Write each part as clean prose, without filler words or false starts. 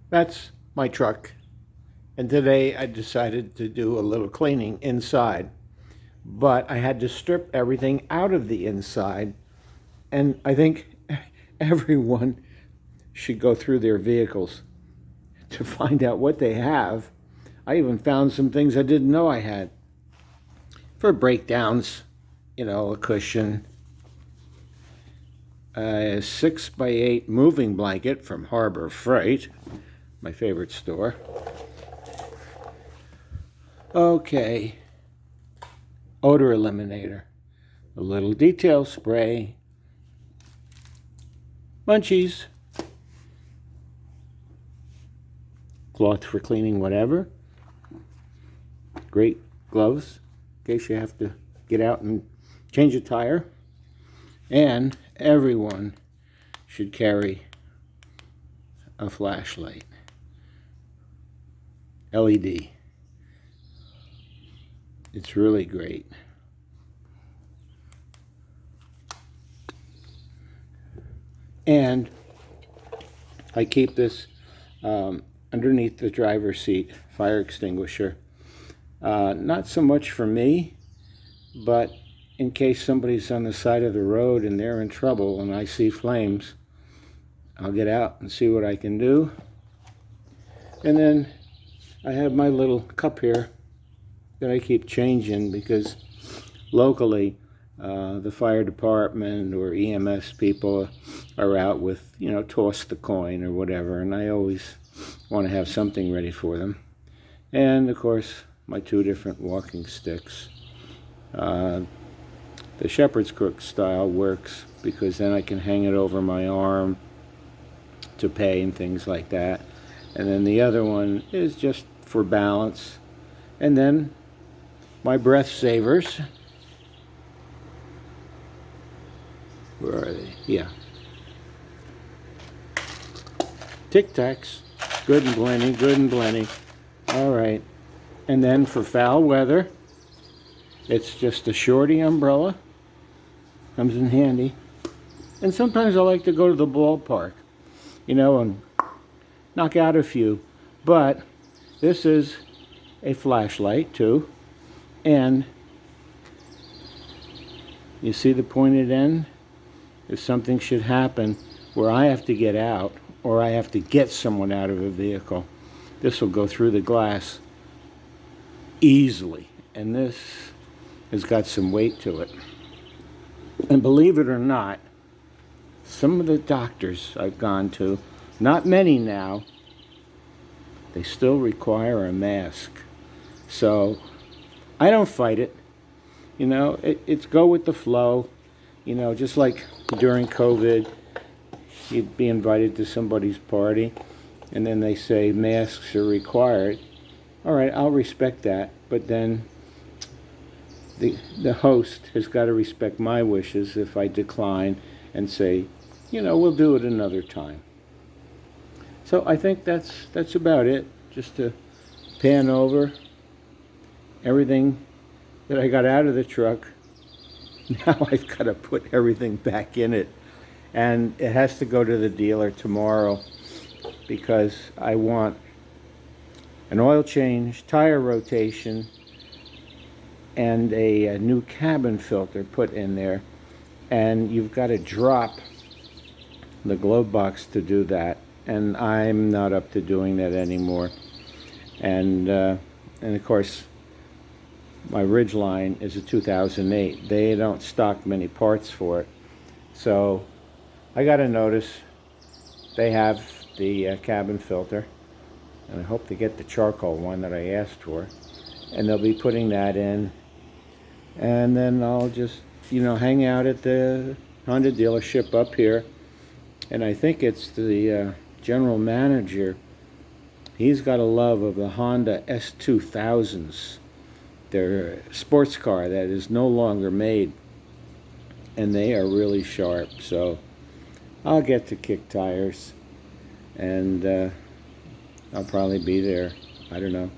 That's my truck. And today I decided to do a little cleaning inside. But I had to strip everything out of the inside. And I think everyone should go through their vehicles to find out what they have. I even found some things I didn't know I had for breakdowns, a cushion, a 6x8 moving blanket from Harbor Freight, my favorite store. Okay, odor eliminator, a little detail spray, munchies, cloth for cleaning whatever, great gloves in case you have to get out and change a tire, and everyone should carry a flashlight, LED. It's really great. And I keep this underneath the driver's seat, fire extinguisher. Not so much for me, but in case somebody's on the side of the road and they're in trouble and I see flames, I'll get out and see what I can do. And then I have my little cup here that I keep changing because locally the fire department or EMS people are out with, toss the coin or whatever, and I always want to have something ready for them. And of course, my 2 different walking sticks. The shepherd's crook style works because then I can hang it over my arm to pay and things like that. And then the other one is just for balance. And then my breath savers. Where are they? Yeah. Tic Tacs. Good and plenty, good and plenty. All right. And then for foul weather, it's just a shorty umbrella. Comes in handy. And sometimes I like to go to the ballpark, and knock out a few. But this is a flashlight too. And you see the pointed end? If something should happen where I have to get out or I have to get someone out of a vehicle, this will go through the glass easily. And this has got some weight to it. And believe it or not, some of the doctors I've gone to, not many now, they still require a mask. So I don't fight it. It's go with the flow. Just like during COVID, you'd be invited to somebody's party, and then they say masks are required. All right, I'll respect that, but then the host has got to respect my wishes if I decline and say, we'll do it another time. So I think that's about it. Just to pan over everything that I got out of the truck. Now I've got to put everything back in it. And it has to go to the dealer tomorrow because I want an oil change, tire rotation, and a new cabin filter put in there. And you've got to drop the glove box to do that. And I'm not up to doing that anymore. And of course, my Rjdgeline is a 2008. They don't stock many parts for it. So I got to notice they have the cabin filter. And I hope to get the charcoal one that I asked for. And they'll be putting that in. And then I'll just, hang out at the Honda dealership up here. And I think it's the general manager. He's got a love of the Honda S2000s. They're a sports car that is no longer made. And they are really sharp. So I'll get to kick tires. And I'll probably be there, I don't know,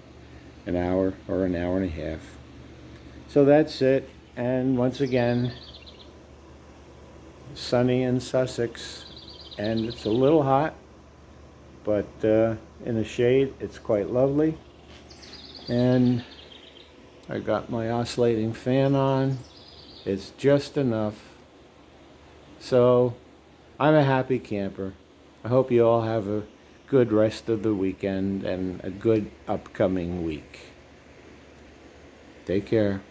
an hour or an hour and a half. So that's it. And once again, sunny in Sussex. And it's a little hot, but in the shade it's quite lovely. And I got my oscillating fan on. It's just enough. So I'm a happy camper. I hope you all have a good rest of the weekend and a good upcoming week. Take care.